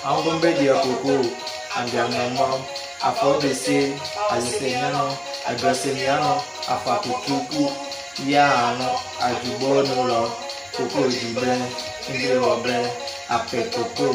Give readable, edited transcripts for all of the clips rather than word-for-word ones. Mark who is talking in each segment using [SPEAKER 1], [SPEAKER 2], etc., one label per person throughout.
[SPEAKER 1] I'm going to be a cuckoo, and your mom, I thought they say, I say, no, I dress in yano, I fought to cuckoo, yano, I do born no law, cuckoo, you brand, in the rubber, I pay cuckoo.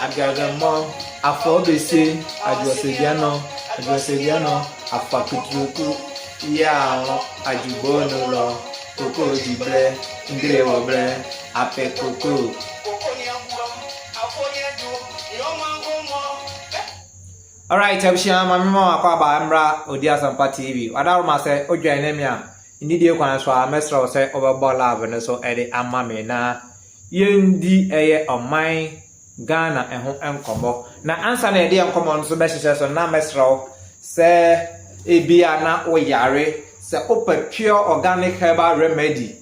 [SPEAKER 1] I got them more. I thought they say, I just say, I fuck cuckoo, yeah, I do born no law, cocoa, you brand, in the rubber, I pay cuckoo. Alright, I'm sure my mama, Papa, Ambra, Odia Sampa TV. What I must say, Oja Nemia, indeed, you can answer a mesro say over Bola, and so Eddie and Mammy na Yendi a on my Ghana and home and combo. Now, answer the idea of common so messages on na mesro say a biana or yare, say open pure organic herbal remedy.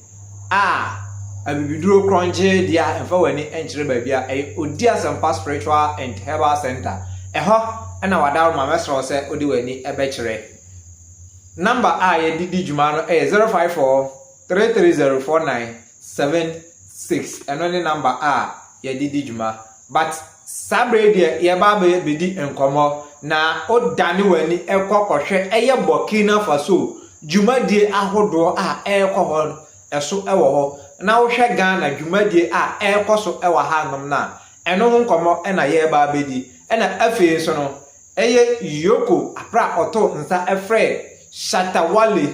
[SPEAKER 1] I will be drew crunchy, dear, and for any entry baby, a Odia Sampa spiritual and herbal center. And our down my master said, Odiweni a betchere. Number I did Jumano a 054 3304976 and only number R ye did Juma. But Sabre dear Yababe bidi and Como na o Daniweni a cockoshe a Burkina Faso. Juma dear Ahodo air cohon a so ewo. Now Shagan Juma dear air coso ewa hangam na. And no one come and a year babedi and a FA sono. Eye EOCO apra auto nsa efre shattevwale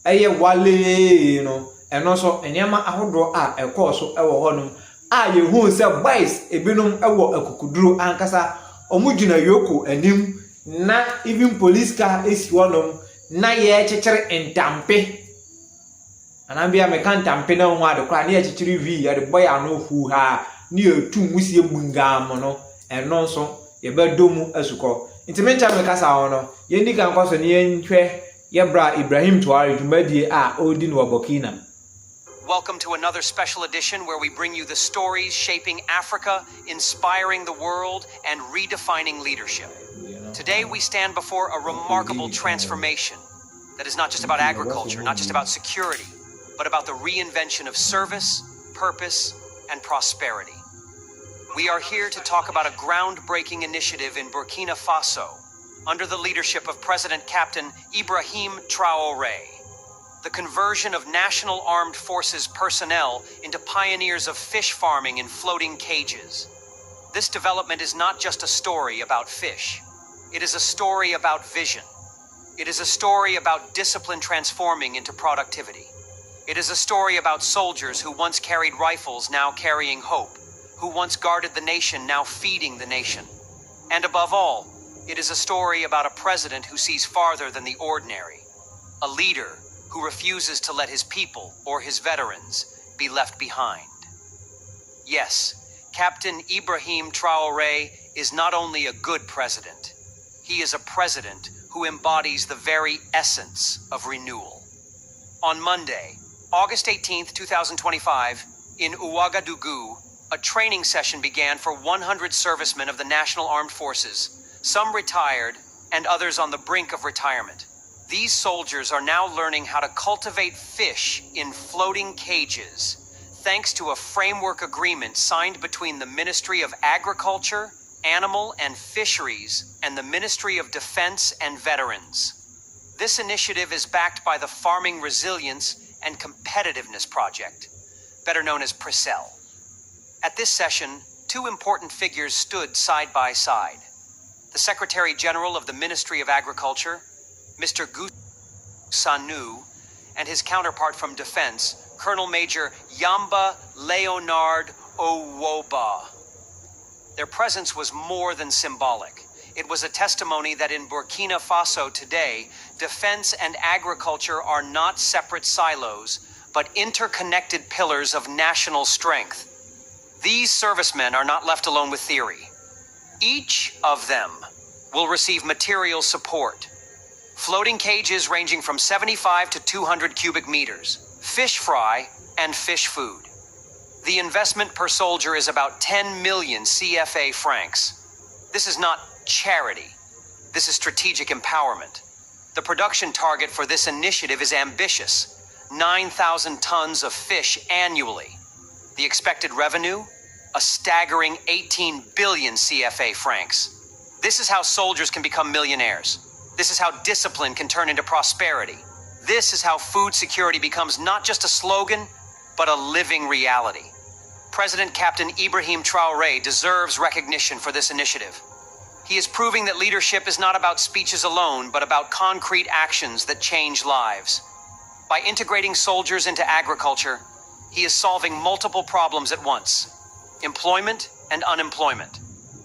[SPEAKER 1] eye wale no eno so enyama ahodo a ekoso ewo honum a ye hu se boys ebinum ewo akukuduro ankasa omugina EOCO anim na even police car esi honum na ye chechire entampe anambia me kan tampe na hu adekwa na ye chechire vi ye de boy anu hu ha ni etu musie bungam no eno so ye bedomu asuko Intimenta mekasa ono yendi kan kwaso ni yenhwe yebra Ibrahim Traotre dwumadie a odi no Burkina.
[SPEAKER 2] Welcome to another special edition where we bring you the stories shaping Africa, inspiring the world, and redefining leadership. Today we stand before a remarkable transformation that is not just about agriculture, not just about security, but about the reinvention of service, purpose, and prosperity. We are here to talk about a groundbreaking initiative in Burkina Faso under the leadership of President Captain Ibrahim Traotre. The conversion of National Armed Forces personnel into pioneers of fish farming in floating cages. This development is not just a story about fish. It is a story about vision. It is a story about discipline transforming into productivity. It is a story about soldiers who once carried rifles now carrying hope, who once guarded the nation now feeding the nation. And above all, it is a story about a president who sees farther than the ordinary, a leader who refuses to let his people or his veterans be left behind. Yes, Captain Ibrahim Traotre is not only a good president, he is a president who embodies the very essence of renewal. On Monday, August 18th, 2025, in Ouagadougou, a training session began for 100 servicemen of the National Armed Forces, some retired and others on the brink of retirement. These soldiers are now learning how to cultivate fish in floating cages, thanks to a framework agreement signed between the Ministry of Agriculture, Animal and Fisheries and the Ministry of Defense and Veterans. This initiative is backed by the Farming Resilience and Competitiveness Project, better known as PRISEL. At this session, two important figures stood side by side. The Secretary General of the Ministry of Agriculture, Mr. Sanu, and his counterpart from Defense, Colonel Major Yamba Leonard Owoba. Their presence was more than symbolic. It was a testimony that in Burkina Faso today, defense and agriculture are not separate silos, but interconnected pillars of national strength. These servicemen are not left alone with theory. Each of them will receive material support. Floating cages ranging from 75 to 200 cubic meters, fish fry, and fish food. The investment per soldier is about 10 million CFA francs. This is not charity. This is strategic empowerment. The production target for this initiative is ambitious: 9,000 tons of fish annually. The expected revenue? A staggering 18 billion CFA francs. This is how soldiers can become millionaires. This is how discipline can turn into prosperity. This is how food security becomes not just a slogan, but a living reality. President Captain Ibrahim Traotre deserves recognition for this initiative. He is proving that leadership is not about speeches alone, but about concrete actions that change lives. By integrating soldiers into agriculture, he is solving multiple problems at once: employment and unemployment.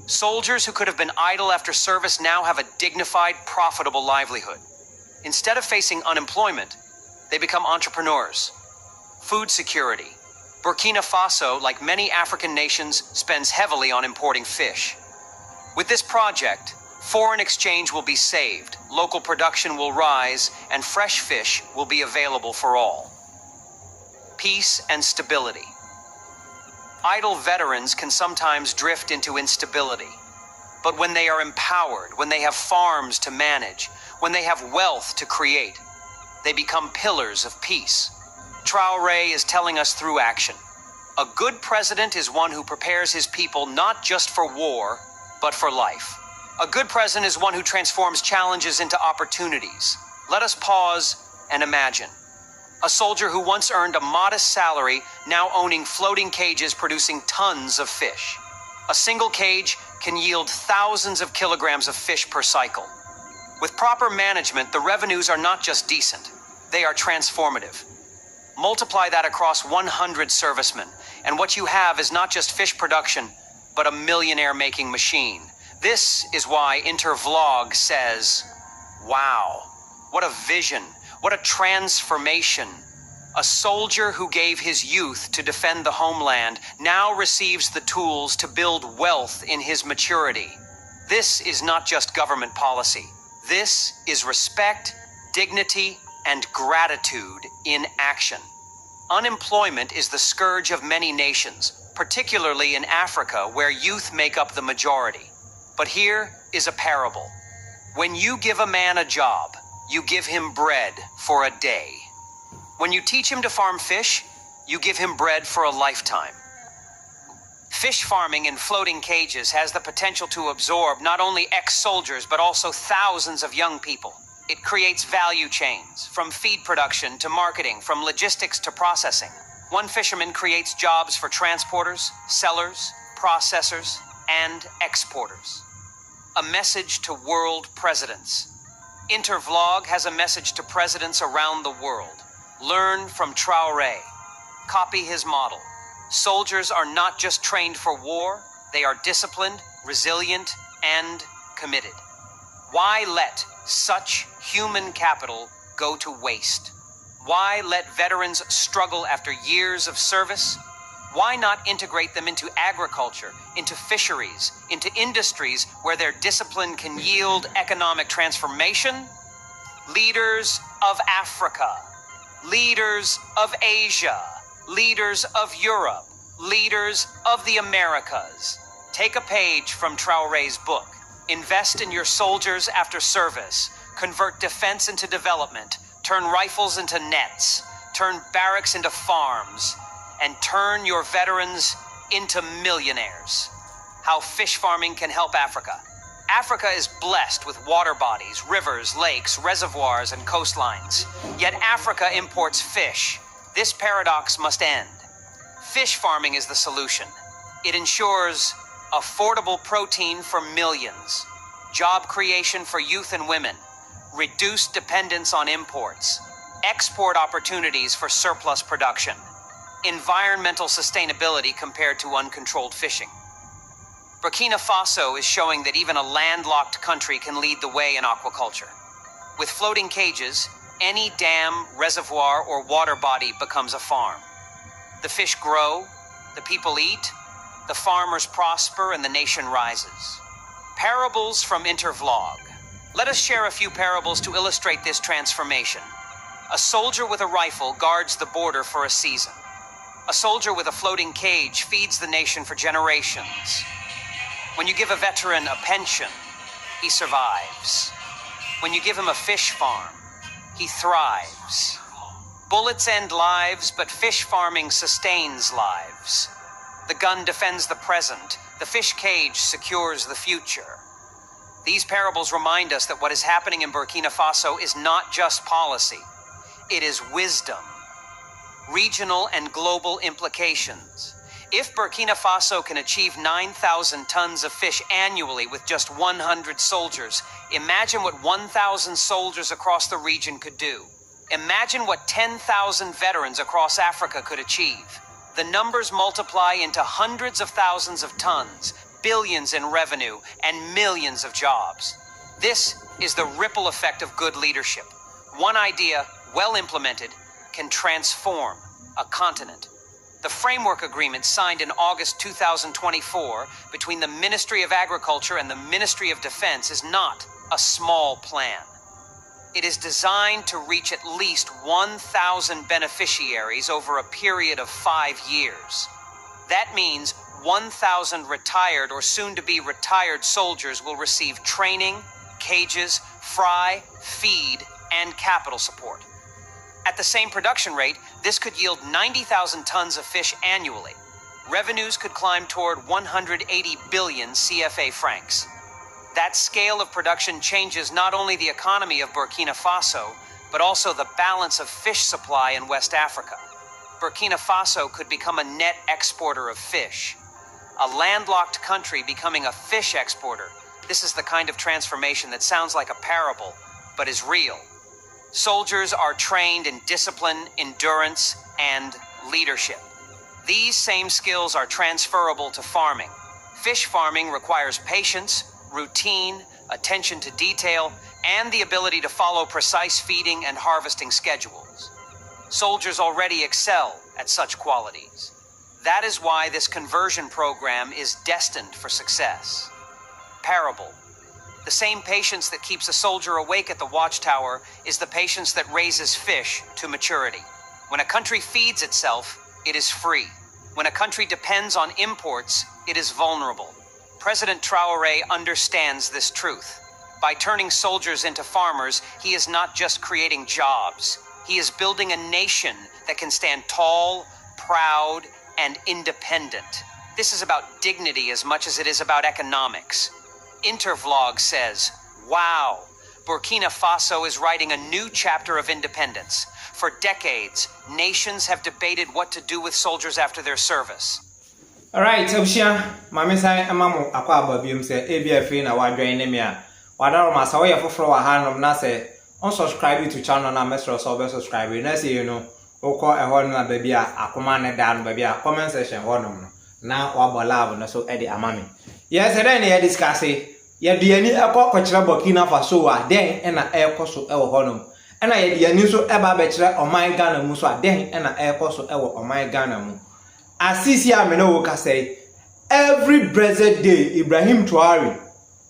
[SPEAKER 2] Soldiers who could have been idle after service now have a dignified, profitable livelihood. Instead of facing unemployment, they become entrepreneurs. Food security. Burkina Faso, like many African nations, spends heavily on importing fish. With this project, foreign exchange will be saved, local production will rise, and fresh fish will be available for all. Peace and stability. Idle veterans can sometimes drift into instability. But when they are empowered, when they have farms to manage, when they have wealth to create, they become pillars of peace. Traoré is telling us through action. A good president is one who prepares his people not just for war, but for life. A good president is one who transforms challenges into opportunities. Let us pause and imagine. A soldier who once earned a modest salary, now owning floating cages producing tons of fish. A single cage can yield thousands of kilograms of fish per cycle. With proper management, the revenues are not just decent, they are transformative. Multiply that across 100 servicemen, and what you have is not just fish production, but a millionaire-making machine. This is why Intervlog says, wow, what a vision. What a transformation. A soldier who gave his youth to defend the homeland now receives the tools to build wealth in his maturity. This is not just government policy. This is respect, dignity, and gratitude in action. Unemployment is the scourge of many nations, particularly in Africa, where youth make up the majority. But here is a parable. When you give a man a job, you give him bread for a day. When you teach him to farm fish, you give him bread for a lifetime. Fish farming in floating cages has the potential to absorb not only ex-soldiers, but also thousands of young people. It creates value chains, from feed production to marketing, from logistics to processing. One fisherman creates jobs for transporters, sellers, processors, and exporters. A message to world presidents. Intervlog has a message to presidents around the world. Learn from Traoré. Copy his model. Soldiers are not just trained for war, they are disciplined, resilient, and committed. Why let such human capital go to waste? Why let veterans struggle after years of service? Why not integrate them into agriculture, into fisheries, into industries where their discipline can yield economic transformation? Leaders of Africa, leaders of Asia, leaders of Europe, leaders of the Americas. Take a page from Traore's book. Invest in your soldiers after service. Convert defense into development. Turn rifles into nets. Turn barracks into farms. And turn your veterans into millionaires. How fish farming can help Africa. Africa is blessed with water bodies, rivers, lakes, reservoirs, and coastlines. Yet Africa imports fish. This paradox must end. Fish farming is the solution. It ensures affordable protein for millions, job creation for youth and women, reduced dependence on imports, export opportunities for surplus production, environmental sustainability compared to uncontrolled fishing. Burkina Faso is showing that even a landlocked country can lead the way in aquaculture. With floating cages, any dam, reservoir, or water body becomes a farm. The fish grow, the people eat, the farmers prosper, and the nation rises. Parables from Intervlog. Let us share a few parables to illustrate this transformation. A soldier with a rifle guards the border for a season. A soldier with a floating cage feeds the nation for generations. When you give a veteran a pension, he survives. When you give him a fish farm, he thrives. Bullets end lives, but fish farming sustains lives. The gun defends the present. The fish cage secures the future. These parables remind us that what is happening in Burkina Faso is not just policy. It is wisdom. Regional and global implications. If Burkina Faso can achieve 9,000 tons of fish annually with just 100 soldiers, imagine what 1,000 soldiers across the region could do. Imagine what 10,000 veterans across Africa could achieve. The numbers multiply into hundreds of thousands of tons, billions in revenue, and millions of jobs. This is the ripple effect of good leadership. One idea, well implemented, can transform a continent. The framework agreement signed in August 2024 between the Ministry of Agriculture and the Ministry of Defense is not a small plan. It is designed to reach at least 1,000 beneficiaries over a period of 5 years. That means 1,000 retired or soon-to-be retired soldiers will receive training, cages, fry, feed, and capital support. At the same production rate, this could yield 90,000 tons of fish annually. Revenues could climb toward 180 billion CFA francs. That scale of production changes not only the economy of Burkina Faso, but also the balance of fish supply in West Africa. Burkina Faso could become a net exporter of fish. A landlocked country becoming a fish exporter. This is the kind of transformation that sounds like a parable, but is real. Soldiers are trained in discipline, endurance, and leadership. These same skills are transferable to farming. Fish farming requires patience, routine, attention to detail, and the ability to follow precise feeding and harvesting schedules. Soldiers already excel at such qualities. That is why this conversion program is destined for success. Parable. The same patience that keeps a soldier awake at the watchtower is the patience that raises fish to maturity. When a country feeds itself, it is free. When a country depends on imports, it is vulnerable. President Traore understands this truth. By turning soldiers into farmers, he is not just creating jobs. He is building a nation that can stand tall, proud, and independent. This is about dignity as much as it is about economics. Intervlog says, wow, Burkina Faso is writing a new chapter of independence. For decades, nations have debated what to do with soldiers after their service.
[SPEAKER 1] Alright, Obshia, Mamisai Amamu Aquaba Bium say, ABF na wadwain nemia. Wadaro Masawa for Hanum Nase, unsubscribe you to channel na Mr. Sober subscribe. You say, you know, Oko a Honor baby, a command down baby, a comment section, Honum. Now, Wabalab, no so Eddie Amami. Yes, and then you discuss it. Ya DNA a cockroach Burkina Faso, then and a air cost of El Honum. ɛna yɛni so ɛba bɛkyerɛ ɔman Ghana mu so a den ɛna ɛkɔ so ɛwɔ ɔman Ghana mu asisi a me na wo kasɛ every blessed day Ibrahim Traotre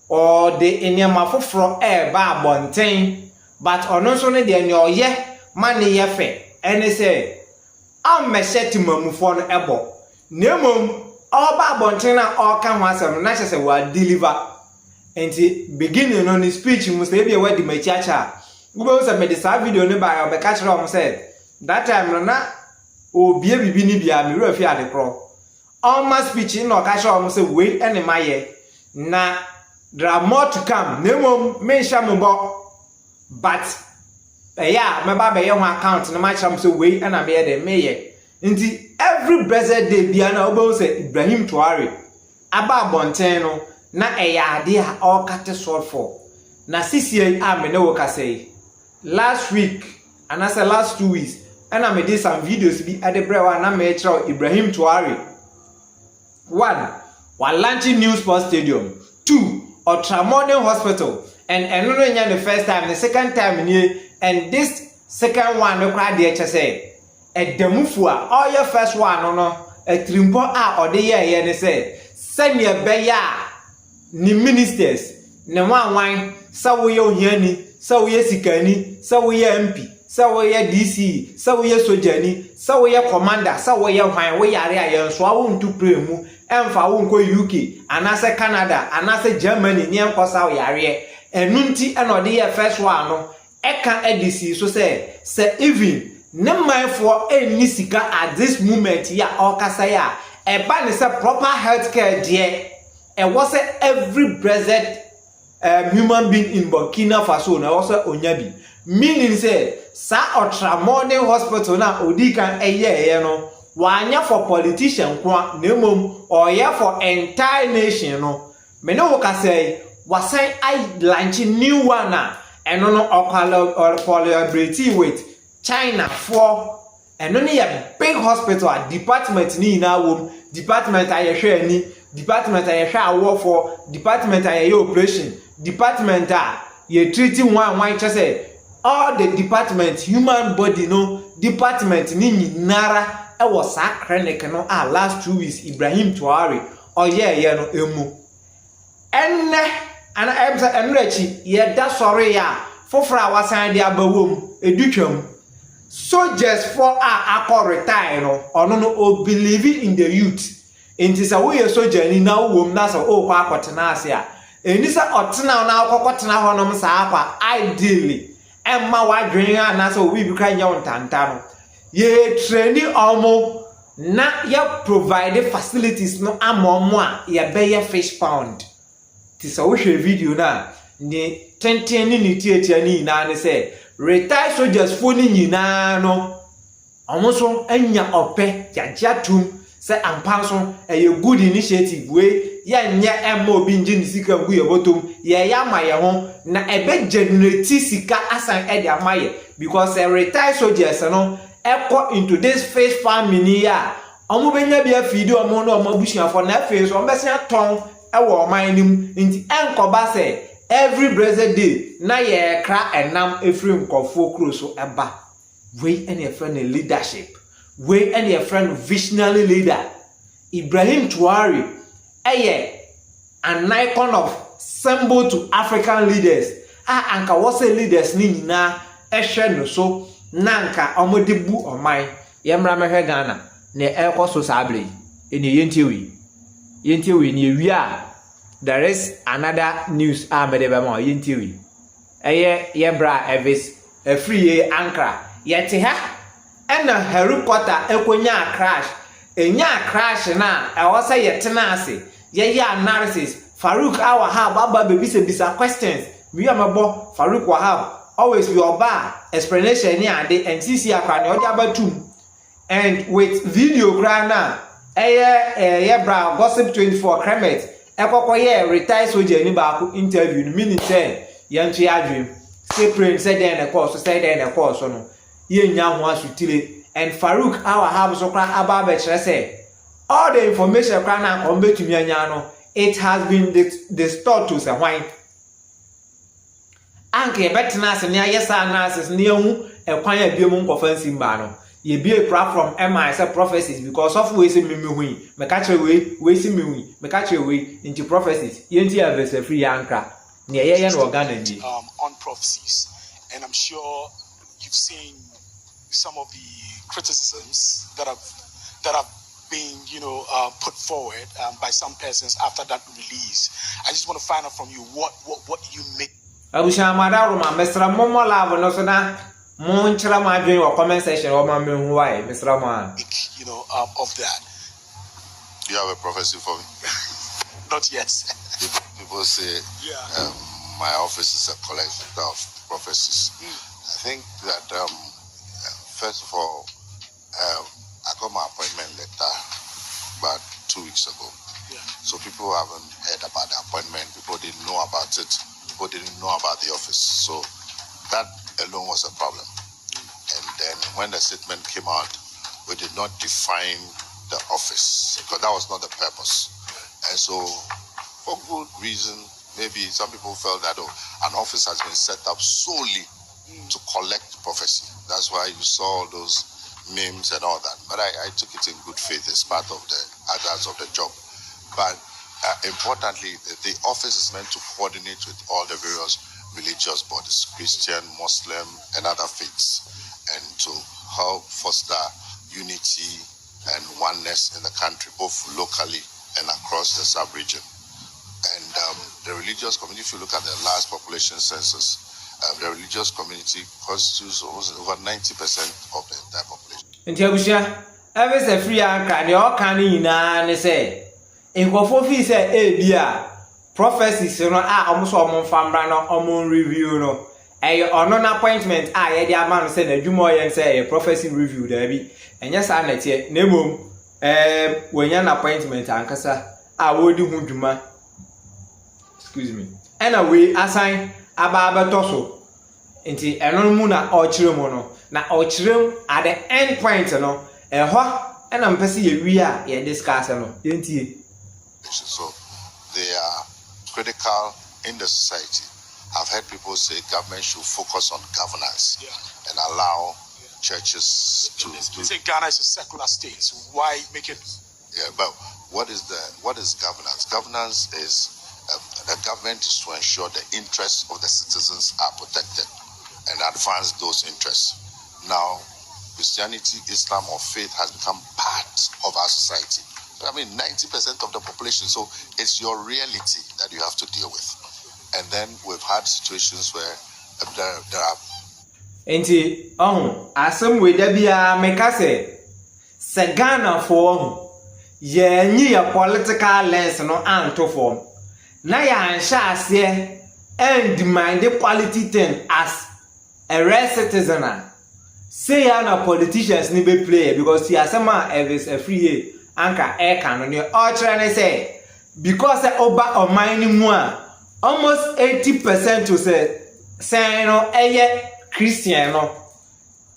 [SPEAKER 1] or the enema foforo ɛba abɔnten but ɔno nso ne deɛ ne ɔyɛ ma ne yɛ fɛ ɛne sɛ ammɛhyɛ timamufo no ɛbɔ nemom ɔba abɔnten na ɔka ho asɛm na kyerɛ sɛ wa deliver enti beginning no ne speech mu sɛ ebi ɛwɔ di machiacha wobɛhu sɛ mede saa video ne ba ɔbɛka kyerɛ ɔmo sɛ that time no na obie bibi ni bia me wura fi ade korɔ ɔma speech no ɔka kyerɛ ɔmo sɛ wei ɛne mayɛ na there are more to come nemom menhyɛ mo bɔ but yeah, meba be your account na ma kyerɛ so wei na me de meyɛ nti every blessed day bia na obo say Ibrahim Traotre aba abɔnten no na ɛyɛ ade a ɔkate so for na sisie a me ne wo kasɛ last week and as last 2 weeks and me did some videos bi at the brewa na me kyerɛ Ibrahim Traotre 1 while launching new sports stadium 2 Ultramodern hospital and another nya the first time the second time in and this second one no cry dey say e damufu a all your first one no a trimpo a ode ye ne say send ye beya ni ministers ne wanwan sa wo ye ohiani sa wo ye sikani sa wo ye MP sa wo ye DC sa wo ye sojani sa wo ye commander sa wo ye hwan wo yare a ye nso a wo ntu premu emfa wo nko UK anase Canada anase Germany ni enkosa wo yare enunti enode ye first one no eka edisi so say even ne manfo eni sika at this moment ya okasa ya eba ne say proper healthcare there e was every blessed human being in Burkina Faso na also onyabi meaning say sa Ultramodern hospital na odi kan eye no wanya for politician kwa na mom or ya for entire nation no me no wo ka say wasan I launch new one na eno no collaborate with China for eno ne ya big hospital department ni na wom department ayehwe ani department ayehwe awo for department ayehwe operation department ye treating one say all the department human body no department ni nyinara e was a clinic no last 2 weeks Ibrahim Traotre oye no emu enne ana emsa enrechi ye da sori ya fofra wasan de abawom edutwam soldiers for akọ retire no ono no o believe in the youth enti sa wo ye soldier ni na wom na sa o kwa akotena ase a eni sa otena na akokotena honom sa akwa ideally emma wadwen na sa obi bi kra nya wontanta no ye traini omo na ya provide facilities no amomo a ye be ye fish pound ti sa wo hwe video na ni tenten ni tietia ni na ne say retired soldiers fo ni nyina no omo so anya ope yagiatum say ampanso a good initiative we ya nya emma obi nji sika ngu ye botom ye ya ma ye ho na ebe generate sika asan e de amaye because retired soldiers no echo into this face family ya omo benya bia fidi omo no omo busuafo na face omo besia ton ewo oman nim nti enkoba say every blessed day na ye kra enam efri nkofo kro so eba we any a friend leadership we any a friend visionary leader Ibrahim Traotre an icon of symbol to African leaders anka was leaders ni nyina ehwe no so nanka omodebu oman yemra mehwe Ghana na ekoso sabre eni yentiewi ni wi a there is another news medebe ma yentiewi yebra evis free ankara yete ha ena helicopter ekonya crash crash na ewose yetena ase ye analysis Farouk Wahab baba bisa questions we amabo Farouk Wahab always be oba explanation ni ade NCC akwa ne ojabatum and with video grana bra gossip 24 Kremet ekokoye retired soldier ni ba ku interview ni meaning say yantu adwem say pray say den na course say den na course no ye nya ho asutire and Farouk Wahab so kra aba be kire say all the information kra na ko betumi anya no it has been distorted to say why anka ye betena ase ne ayesa analysis ne ehu ekwan abiemu nkofa nsimba no ye be a platform MI say prophecies because of we say memehui me ka kire we si mehui me ka kire we into prophecies ye nti verse free anka ne ye no organ ndi
[SPEAKER 3] on prophecies, and I'm sure you've seen some of the criticisms that have been put forward by some persons after that release. I just want to find out from you what you make.
[SPEAKER 1] Abusha madaro ma mesra momo love no so na mo nchira ma adwen wo comment section wo ma mehu why mesra ma
[SPEAKER 3] of that.
[SPEAKER 4] Do you have a prophecy for me?
[SPEAKER 3] Not yet.
[SPEAKER 4] People say my office is a collection of prophecies. I think that first of all, I got my appointment letter about 2 weeks ago. So people haven't heard about the appointment. People didn't know about it. People didn't know about the office. So that alone was a problem. And then when the statement came out, we did not define the office because that was not the purpose. And so for good reason, maybe some people felt that an office has been set up solely to collect prophecy. That's why you saw all those memes and all that. But I took it in good faith as part of the others of the job. But importantly, the office is meant to coordinate with all the various religious bodies, Christian, Muslim, and other faiths, and to help foster unity and oneness in the country, both locally and across the sub-region. And the religious community, if you look at the last population census, the religious community constitutes over 90% of the entire population.
[SPEAKER 1] Nti abusha ebe se free anka ne o kan nyina ne se nkofo fi se bia prophecies no omo so omo famra no omo review no ono na appointment ye dey ama no se na dwumo ye se prophecy review da bi enya sa na tie na emom wenya na appointment ankasa wodi hu dwuma excuse me ena we assign aba toso nti eno mu na o kire mu no na o kire at the end point no ho ena mpese ye wi a ye discuss no yentie.
[SPEAKER 4] So they are critical in the society. I've heard people say government should focus on governance and allow churches to do.
[SPEAKER 3] You say Ghana is a secular state. Why make it?
[SPEAKER 4] Yeah, but what is governance? Governance is the government is to ensure the interests of the citizens are protected and advance those interests. Now, Christianity, Islam, or faith has become part of our society. I mean, 90% of the population. So it's your reality that you have to deal with. And then we've had situations where there are.
[SPEAKER 1] Enti, asem we da bia meka se Ghana for ye nyi ya political lens no anto form. Na ya ansha ase and demand the quality thing as a rare citizen. Say ya na politicians ni be play because ya asema is a free anka can on your ultra say because oba omani mu almost 80% to say no Christian no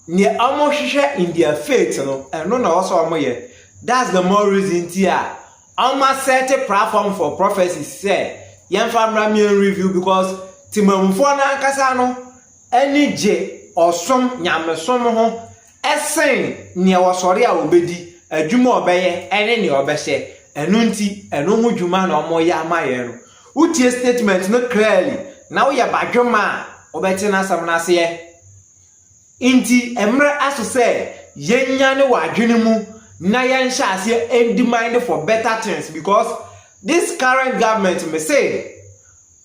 [SPEAKER 1] ne almost share in their faith no and no also omoye. That's the more reason tia almost set a platform for prophecy say yen family review because timamfo na ankasa no any je osom nyamesom ho esen ne wosore a obedi adwuma obeye ene ne obehye enu nti enu hu dwuma na omoye amaye no utie statement no clearly na wo ya badwuma obeti na asam na ase nti emre aso say yenya ne wadwene mu na yensha ase and demand for better things because this current government me say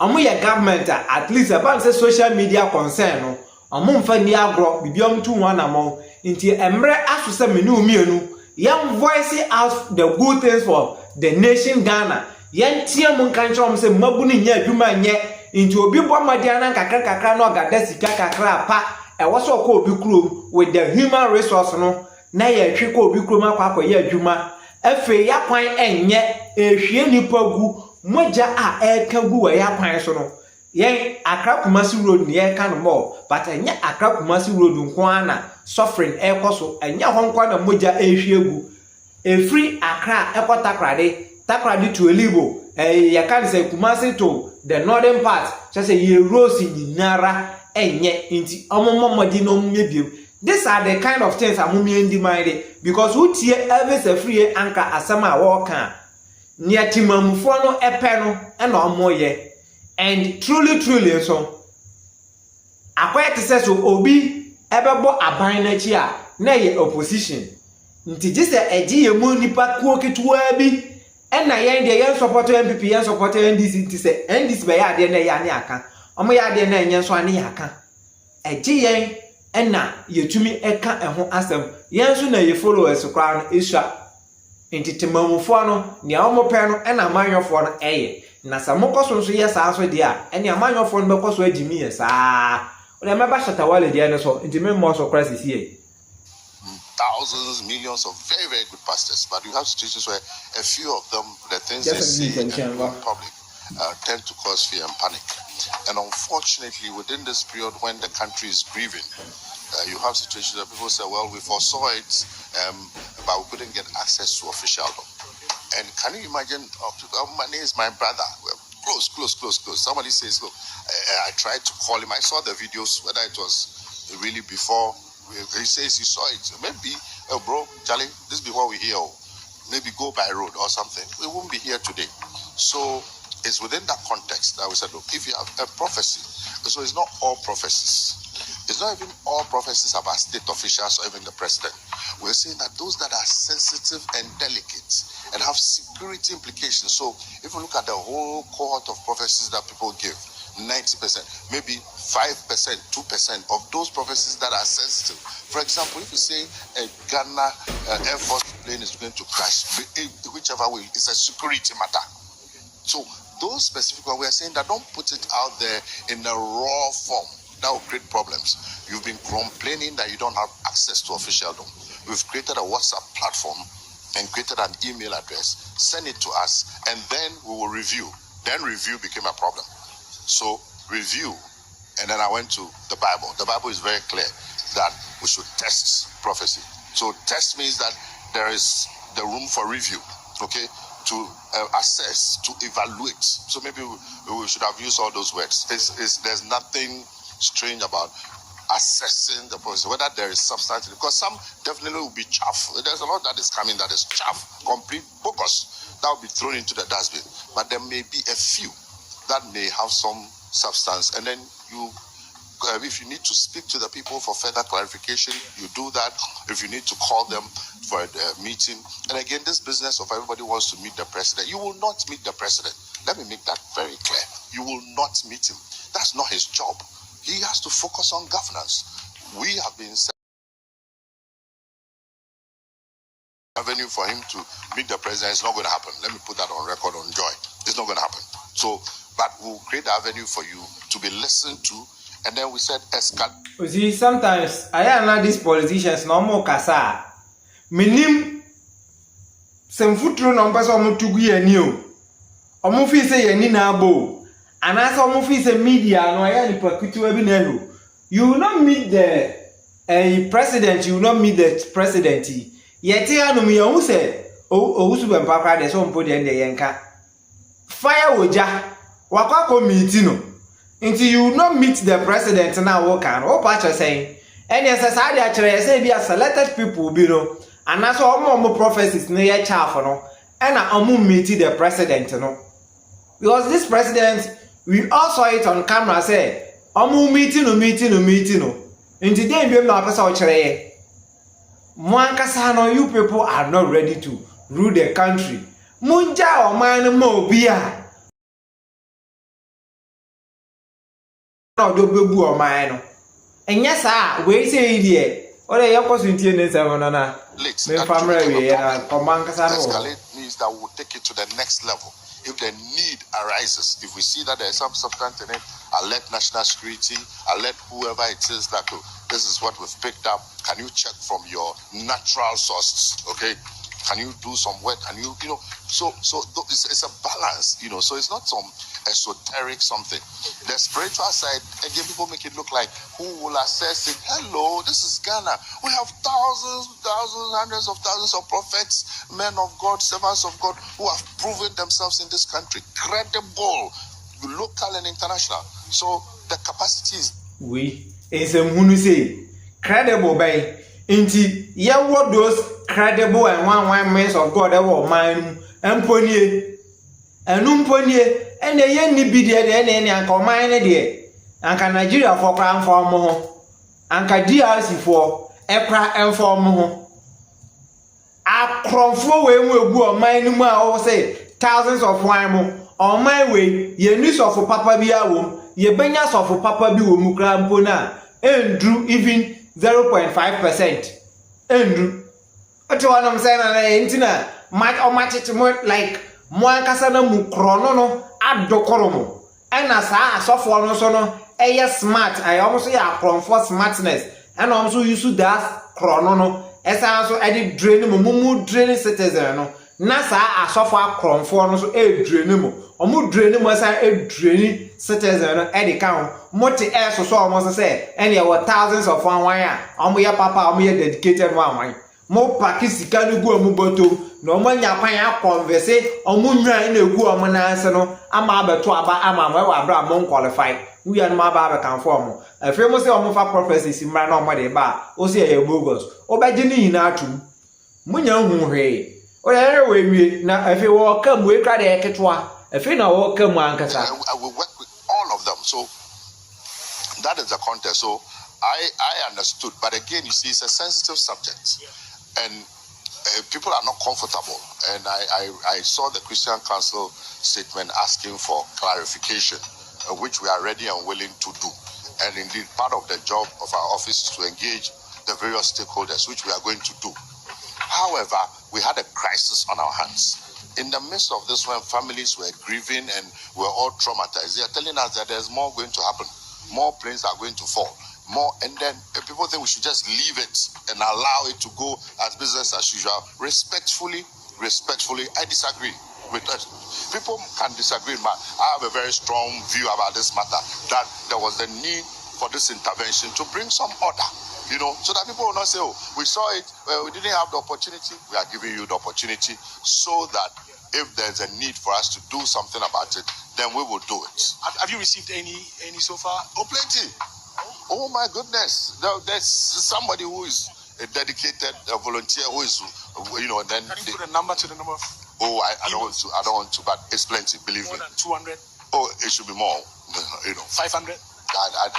[SPEAKER 1] omo ya government at least about say social media concern no omo mfa ni agro bibiom tu wana mo nti emre aso say me ni omienu yam voice out the good things for the nation Ghana yen tie mu kan chom say mabunu nya adwuma nye nti obi bo madia na kakra no gada sika kakra pa e wo so ko obi krom with the human resource no na ye hwe ko obi krom akwa ye adwuma afi ya kwan enye ehwie nipa gu moja a eka gu wa ya kwan so no yen Accra Kumasi road ne eka no mo but enye Accra Kumasi road nko ana suffering ekoso enye ho nkwa na moja ehwie gu efri Accra ekota Takrade to Elibo you can say Kumasi to the northern part just say ye rose in Nara enye inti omomodi no mebiem. These are the kind of things amumi ndi mind because who tie every free anchor asama walk kan nia timamfo no epe no e na omoye and truly so akwete say so obi ebebo aban na chi a na ye opposition nti gise eji ye mu nipa kuo ketuwa bi and na yen de yen support MPP yen support NDC nti say NDC be ya de na ya ne aka omo ya de na enye so ane aka eji yen enna yetumi eka eho asem yen so na ye followers kwa no esua entitemamufo no ne omope no enna manwofo no eye na samokoso nso ye saa so de a ene amanwofo no bekoso agimi ye saa o na meba shattevwale de ne so enti memmo so crisis here.
[SPEAKER 4] Thousands, millions of very, very good pastors, but you have situations where a few of them, the things they see in public tend to cause fear and panic. And unfortunately, within this period when the country is grieving, you have situations where people say, well, we foresaw it, but we couldn't get access to officialdom. And can you imagine, my name is my brother, close. Somebody says, look, I tried to call him. I saw the videos, whether it was really before. He says he saw it. Maybe, bro, Charlie, this is before we hear. Maybe go by road or something. We won't be here today. So it's within that context that we said, look, if you have a prophecy, so it's not all prophecies. It's not even all prophecies about state officials or even the president. We're saying that those that are sensitive and delicate and have security implications. So if you look at the whole cohort of prophecies that people give, 90%, maybe 5%, 2% of those prophecies that are sensitive. For example, if you say a Ghana Air Force plane is going to crash, whichever way, it's a security matter. So those specific ones, we are saying that don't put it out there in a raw form. That will create problems. You've been complaining that you don't have access to officialdom. We've created a WhatsApp platform and created an email address. Send it to us, and then we will review. Then review became a problem. So review, and then I went to the Bible. The Bible is very clear that we should test prophecy. So test means that there is the room for review, okay, to assess, to evaluate. So maybe we should have used all those words. There's nothing strange about assessing the prophecy, whether there is substance, because some definitely will be chaff. There's a lot that is coming that is chaff, complete bogus, that will be thrown into the dustbin. But there may be a few that may have some substance, and then you, if you need to speak to the people for further clarification, you do that. If you need to call them for a meeting, and again, this business of everybody wants to meet the president, you will not meet the president. Let me make that very clear. You will not meet him. That's not his job. He has to focus on governance. We have been set avenue for him to meet the president. It's not going to happen. Let me put that on record on joy. It's not going to happen. So, but we'll create the avenue for you to be listened to, and then we said escalate.
[SPEAKER 1] You see, sometimes I am not these politicians no more kasa. Minim some futuro numbers omo tugu yani o. Omo fi say yani na abo. And as omo fi say media no ya ni pakutu abi na no. You will not meet the president, you will not meet the president. Yeti anu mi omo say o usu be mpakra de so mpo de ende yenka. Fire oja wakwa meeting no until you not meet the president now work and what part saying and yes as I actually say be a selected people be no and that's all more prophecies no ya chaff no and I meet the president no because this president we all saw it on camera say meeting no until then be na person actually Mwankasa no you people are not ready to rule the country munja o man mo bia no do bebu o man no enya sa we say here o le yakọ so ntie ne seven na me family we na komankasa no
[SPEAKER 4] escalate means that we'll take it to the next level. If the need arises, if we see that there is some substance in it, alert national security, alert whoever it is that this is what we've picked up. Can you check from your natural sources, okay? Can you do some work? Can you, so it's a balance, so it's not some esoteric something. The spiritual side, again, people make it look like who will assess it. Hello, this is Ghana. We have thousands, hundreds of thousands of prophets, men of God, servants of God who have proven themselves in this country. Credible, local and international. So the capacity is.
[SPEAKER 1] We, it's a say credible by. Inti ya what those credible and one men of God ever mine emponie enumponie ene ye ni bi de ene anka mine de anka Nigeria for kra inform ho anka DRC for ekra inform ho akrofo we mu egu o mine mu a o say thousands of wine mo on my way ye news of papa bi awom ye benya of papa bi wo mu kra mpo na endru even 0.5%. Andrew. What you want I'm saying na match like mo ankasa na mu krono no adokoromo. Ena sa asofo no so no eye smart. I almost say for smartness. And also use that krono no. Esa so edi drain mu drain citizen no. Na sa asofo akronfo no so drain mu. Omu drain mu esa drain citizen no edi kan moti so almost say and there were thousands of one a omo ya papa omo ya dedicated one mo pakisika no gu omu botom no omo nya kwan ya converse omo nwan na egu omo na ase no ama abeto aba ama mo wa bra mo qualify we are no aba be kan form afi mo say omo fa prophecies mra na omo de ba o say e bogus o be gini hina atum munya hu hwe o ya we wi na afi wo kam we kra de ketwa afi na wo kam ankasa
[SPEAKER 4] I will work with all of them. So that is the context. So I understood, but again, you see, it's a sensitive subject, and people are not comfortable. And I saw the Christian Council statement asking for clarification, which we are ready and willing to do. And indeed, part of the job of our office is to engage the various stakeholders, which we are going to do. However, we had a crisis on our hands. In the midst of this, when families were grieving and were all traumatized, they are telling us that there's more going to happen. More planes are going to fall. More, and then people think we should just leave it and allow it to go as business as usual. Respectfully, I disagree with that. People can disagree, but I have a very strong view about this matter, that there was the need for this intervention to bring some order, so that people will not say, oh, we saw it, we didn't have the opportunity. We are giving you the opportunity so that if there's a need for us to do something about it, then we will do it.
[SPEAKER 3] Have you received any so far?
[SPEAKER 4] Oh, plenty. Oh my goodness. There's somebody who is a dedicated volunteer who is, and then.
[SPEAKER 3] Can you put a number to the number of?
[SPEAKER 4] Oh, I don't want to, but it's plenty, believe me.
[SPEAKER 3] More than 200?
[SPEAKER 4] Oh, it should be more,
[SPEAKER 3] 500?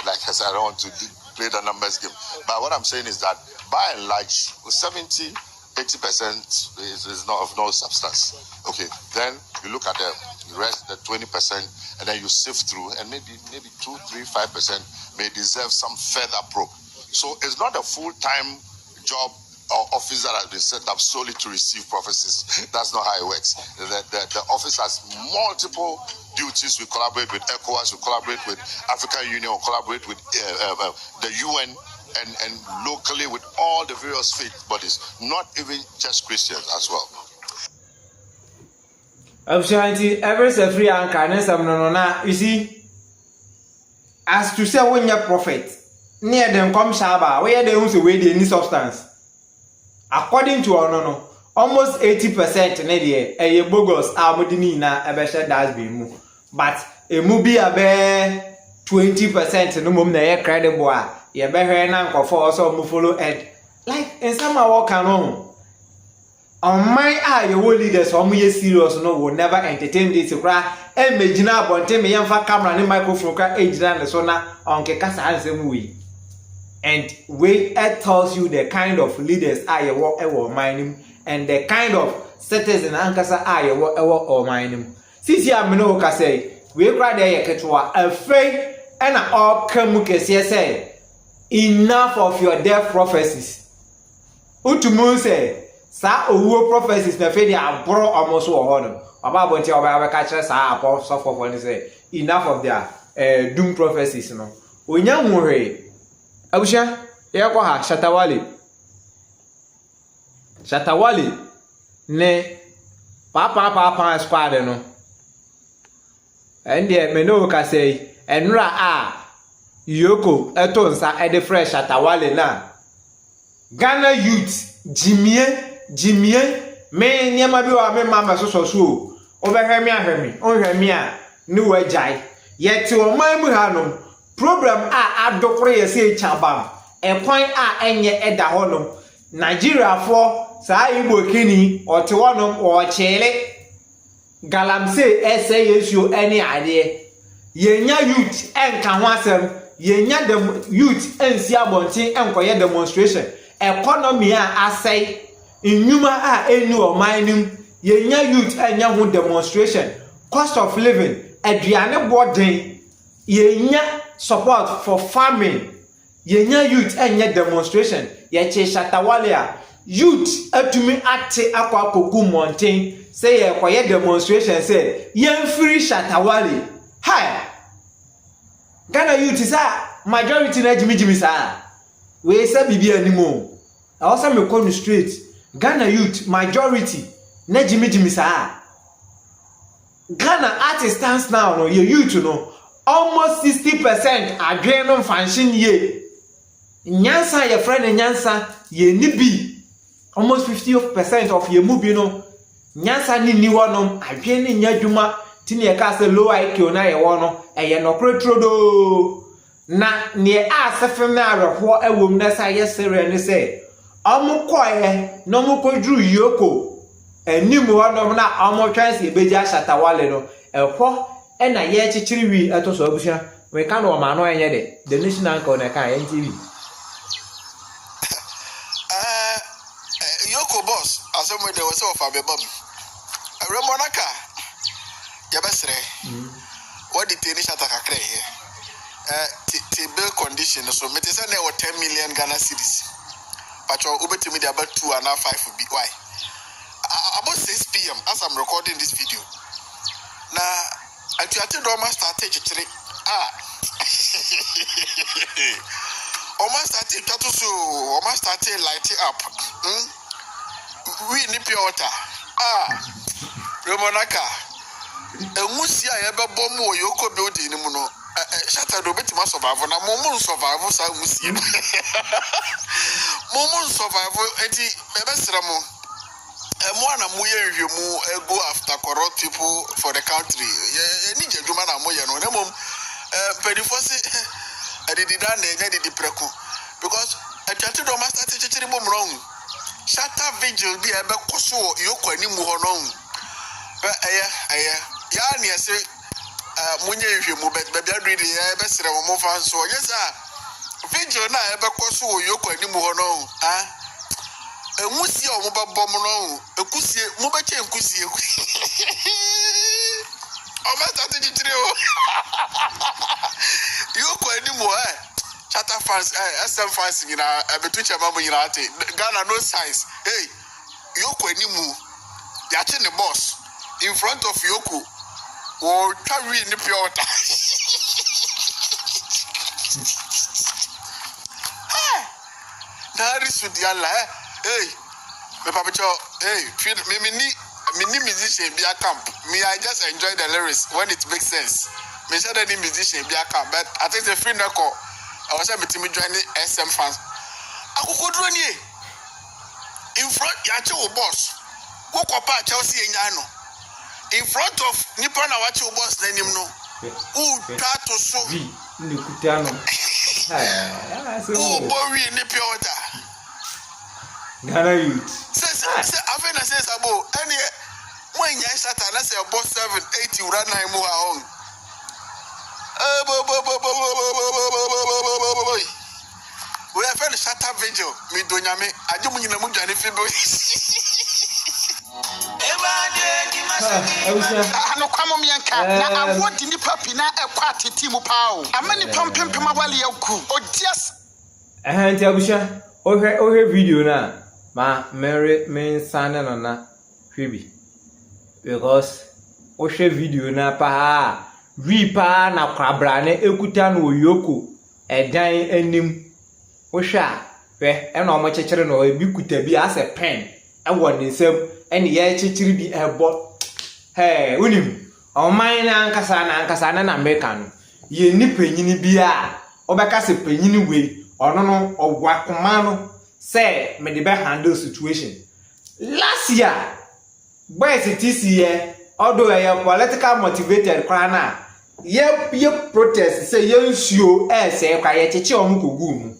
[SPEAKER 4] Like I said, I don't want to play the numbers game. But what I'm saying is that by and large, 70, 80% is not of no substance. Okay, then you look at the rest, the 20%, and then you sift through, and maybe 2, 3, 5% may deserve some further probe. So it's not a full-time job or office that has been set up solely to receive prophecies. That's not how it works. The office has multiple duties. We collaborate with EOCO, we collaborate with African Union, we collaborate with the UN, and locally with all the various faith bodies, not even just Christians as well.
[SPEAKER 1] Every anchor, you see, as to say when you're prophet, near them come Shaba, where they use away any substance. According to Onono, almost 80% near a bogus Almudina Abesha does be moved. But a movie a 20% no mum na credible. Ye better now for also move follow Ed. Like in some walk on my eye, your leaders or me serious no will never entertain this to cry. Imagine about me young camera and microphone crack age than the sona on Kekasa and the movie. And we tells you the kind of leaders I walk ever mining and the kind of citizens Ankasa I walk or mining. Since you have no say, we cry there Ketua afraid and all come say enough of your death prophecies. Utumu say, Sa owo prophecies na fe dia bro almost wo ho no. Baba bonti oba ka kire sa apọ suffer for say enough of their doom prophecies no. Onya nwure abusha ye kwa ha shattevwale ne papa squad no ende me no ka say enra a EOCO eto nsa e de fresh shattevwale na Ghana youth jimie me nyama bi wa me mama so obehwemi ohwemi a ni wajai yeti o man mu hanom problem a adokore yesi echabam ekwan a enye eda honom Nigeria for saa igbo kini ote wonom o chele galamse SASU any ade yenya youth enka ho asem yenya dem youth ensi abontin enkoye demonstration economy a asai inwuma a enu o mining yenya youth enya ho demonstration cost of living aduane boarding yenya support for farming yenya youth enya demonstration ye che shattevwale a youth atumi ate akwa kogu mountain say ye koye demonstration say yen free shattevwale hi Ghana youth is a majority na jimi sa we say bibi animo I also me come straight Ghana youth majority na jimi sa Ghana at a stance now no your youth no almost 60% adwen no function ye nyansa your friend nyansa ye ni bi almost 50% of your movie no nyansa ni ni wonom adwen ni nyadwuma tini e ka say low IQ na ye wono eye no krotrodo na ne asefem na arehwo ewom na say yesere ni say omukoye no mukodru EOCO enim wonom na omotwan se beja shattevwale no ehwo e na ye chichiri wi etoso abusia we ka no ma no enye de the national anchor na ka NTV
[SPEAKER 4] EOCO boss asemo de wose of abebam remonaka yabesre what the tennis attack kre here bill condition so me say na 10 million Ghana cedis but you ubetimi dey about 2 and 5 be why about 6 p.m. as I'm recording this video now I do almost started almost started lighting up we need pure water remonaka emusi a yebe bom wo EOCO building mu no shattado betima survive na momo survive sa musi momo survive enti bebesra mo mo na mo ye hwemu go after corrupt people for the country ni jeduma na mo ye no na mom perifosi adidida na enye didi preko because atwate do master chichiri bom wrong shatter vigil bi ebe koso EOCO ani mu ho no ya ni ese munye hwemu be ready ya be sere mo fa so yes vigil na ebe koso EOCO ani mu ho no enwusie o mo babom no ekusie mo be che enkusie o ma start titire o EOCO ani mu shatter fans SM fans you know abetu chama mo yina ate Ghana no size hey EOCO ani mu ya che ne boss in front of EOCO or carry in the pure water. That is with the Allah. Hey, my papa, hey, me musician be a camp. Me, I just enjoy the lyrics when it makes sense. Me said any musician be a camp, but I think the free knuckle. I was able to join the SM fans. I could go to in front, Yacho boss. Go Copa Chelsea in Yano. In front of Nippon Awachi boss name no. Who try to so
[SPEAKER 1] Nikutiano.
[SPEAKER 4] Oh, boy, in the pure water.
[SPEAKER 1] Ghana youth.
[SPEAKER 4] Says, Avena says about any when you start and I say about 7, 8, you run 9 more on. We have had a shatter vigil. Me do nyame. I do mean the Mujani Fibo.
[SPEAKER 3] No kwamo mianka na awodi ni papi na ekwati timu pao amani pampempema wale yaku odias
[SPEAKER 1] nti abusha ohwe video na ma mere men sane no na hwebi because ohwe video na pa pa na kwabra na ekuta no EOCO edan anim ohwe a we e na omo chekere no ebi kuta bi as a pen ɛwɔ ne nsam ɛne yɛ chichiri bi ɛbɔ unim ɔman na ankasa na America no ye ni panyini bi a obɛka se panyini we ɔno no ɔwakoma no say me de be handle situation last year boys TC although you political motivated krana ye protest say ye nsuo say kwa ye cheche omu kogu mu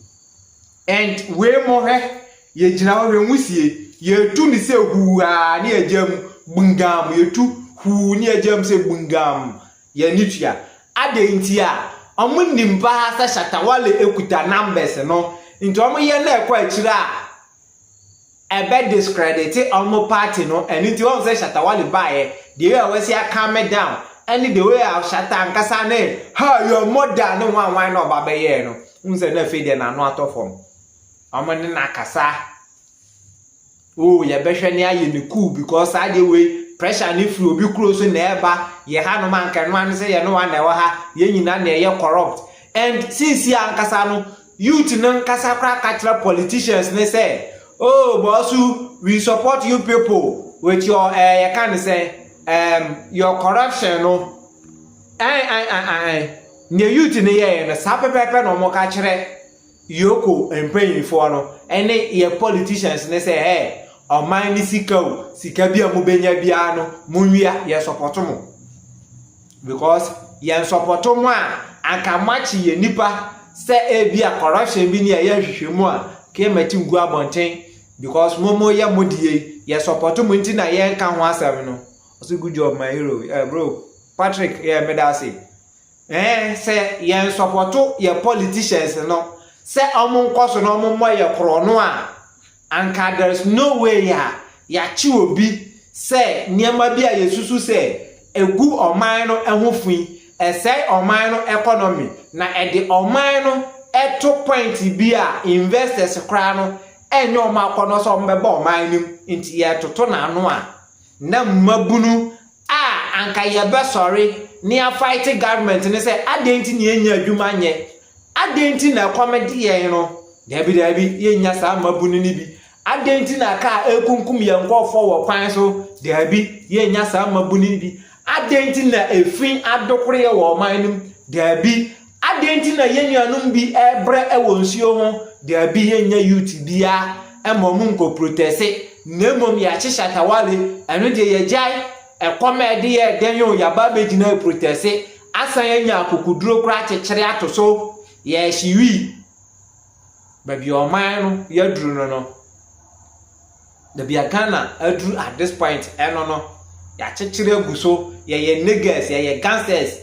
[SPEAKER 1] and we mo he ye gina we nwusie ye tu ni se huwa ni ejam bungam ye tu hu ni ejam se bungam ye nitua ade ntia omu nimba sa shattevwale ekuta numbers no nti omu ye na ekwa akira ebe discredit omu party no and nti won say shattevwale bae the way we see calm down and the way I shatta ankasa ne ha your mother no wan no baba ye no unse na fe de na no atofom omu ne na kasa oh ye behwe ne aye ne cool because I dey way pressure ni free obi close na eba ye ha no man kan no say ye no wan na wa ha ye nyina na ye corrupt and since ankasa no youth no nkasa kra katra politicians ne say oh bossu we support you people with your you can say your corruption no ne youth ne ye na sa pepepe no mo ka kire EOCO empanyinfo no ene ye politicians ne say oman ni sika bia mo benya bia no munwia ye support mo because ye support mo a anka machi ye nipa say e bia corruption bi ne ye hwehwemu a ke mati ngu abonten because momo ye modie ye support mo nti na ye nka ho asem no so good job my hero bro Patrick me da say say ye support ye politicians no say omo nkoso no omo mo ye kro no a anka there's no way ya chi obi say niema bia yesusu say egu oman no ehofun say oman no economy na ede oman no eto point bia investors kra no enye o makono so mbeba oman nim nti ye toto na ano a na mabunu a anka ye be sorry ni a fight government ni say adenti ni enya adwuma nye adenti na comedy ye no dabi ye nya sa mabunu ni bi adenti na ka ekunkum ye nkofo wo kwan so dabi ye nya sa mabunu ni bi adenti na efin adokore ye wo oman nim dabi adenti na ye nuanum bi ebre ewo nsuo ho dabi ye nya youth bia emom nko protest nemom ya chi shattevwale enu de ye jai comedy ye denyo ya ba begina protest asan ye nya akokuduro kra chekere atoso ye shiwi baby oman no ye duru no the Ghana adru at this point no ya chekere aguso ye niggas ye gangsters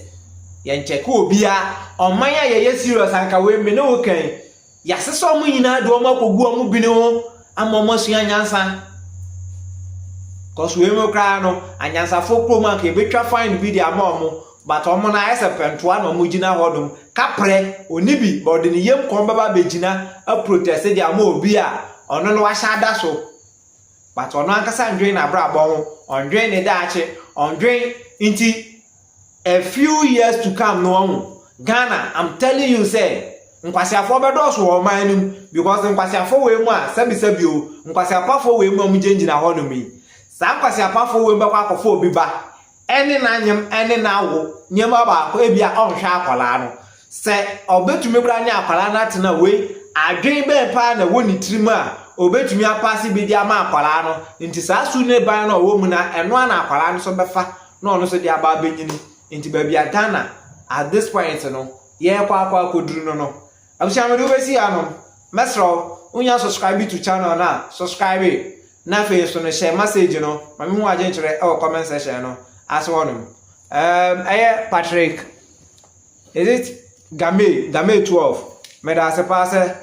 [SPEAKER 1] ye ncheke obia oman ya ye serious anka we me no kan ya seso mu nyina do omo akogu omo bi ne ho amomo su anyansa cause we mo kra no anyansa fo program ke betwa fine video amomo but omo na ese pentoa no mo gina hodom kapre onibi but ne yem kon baba begina a protest dey amo obi a ono no wa shada so but ono ankasa ndwen na bra bo ondwen ne daache ondwen inti a few years to come no Ghana I'm telling you say nkwasiafo bedoso wo manum because nkwasiafo we mu a sabi o nkwasiafo we mu amjenjina ho no mi sa nkwasiafo we mbekwa akofo obi ba ene na anyem ene na awo nyema ba ko ebia onhwa akwala no se obetumi kura nya akwala na tena we adwen be pa na woni tirim a obetumi apase bi dia ma akwala no nti sa su ne ban na wo mu na eno na akwala no so befa na ono so dia ba benyini nti ba bia Ghana at this point no ye kwa koduru no abusha do besi anom mesro unya subscribe to channel na subscribe na face no share message no mami hu aje nchire e comment section no as one Patrick is it game 12 me da se passe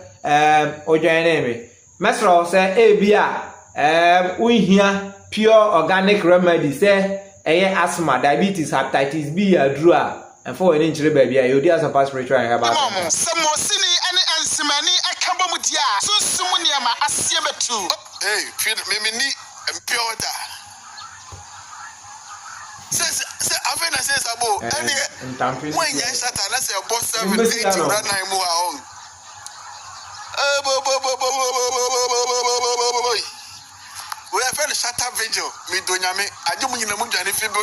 [SPEAKER 1] ojoine me mesro say e bia unhia pure organic remedy say asthma diabetes hepatitis B adru a and for any nchire ba bia you dey as a spiritual and herbal
[SPEAKER 3] Simani akabomutia sunsumu niama asiebetu hey mimi ni pure water say afena says abo and when you start na say boss 7 8 run na mu a on we
[SPEAKER 4] the shatter vigil, me donyame, I do mean a mujani fibo.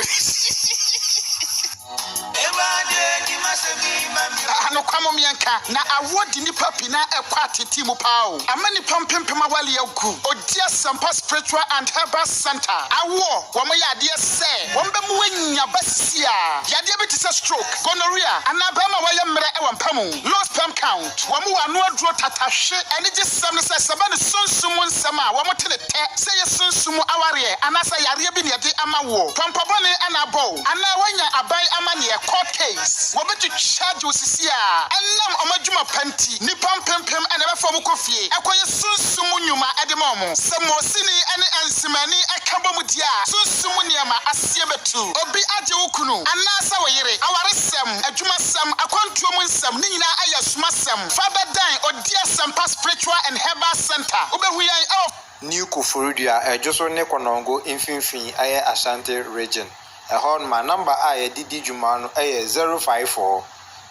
[SPEAKER 3] Ano kwamo mianka na award ni papi na ekwati timu pao. Amani pampempema wali yoku. Odia Sampa Spiritual and Herbal Center. Awo, wamo ya adie se. Wambe muwenya basia. Yadie betisa stroke, gonorrhea, anabama waya mre ewampamu. Low sperm count. Wamo wanu adro tatashe. Eniji samne se sabani sunsumu nsama. Wamo tene te. Se ye sunsumu awariye. Anasa yariye bini yadi amawo. Pampabone anabo. Anawanya abai amani court case. Wabet to charge Sisia. And nam omajuma panty. Nippon pempem and ever from coffee. Acquire Sunsumunyuma at the moment. Some more silly and Ansimani at Kabamutia. Sunsumuniama Asiabetu. Obi Ajaukunu. And Nasa Wayre. Our Sam, a Juma Sam, a quantum Sam, Nina Ayasmasam. Father Dine or Dear Sampa Spiritual and Herbal Center. Ubehuya of
[SPEAKER 1] New Kufurudia, a Joso Nekonongo, Infinfin, Aya Ashanti region. A horn my number I Didi Jumano A 054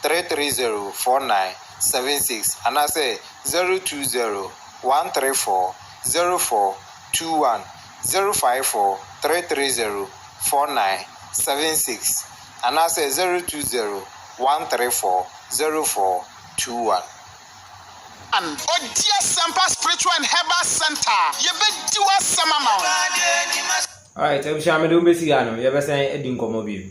[SPEAKER 1] 330 4976 and I say 020 134 0421 054 330 4976 and I say 020 134 0421.
[SPEAKER 3] and Odia Sampa Spiritual and Herbal Center. You bet you are some amount.
[SPEAKER 1] Alright, I'm sure I'm doing this. You ever say a dinko mobile.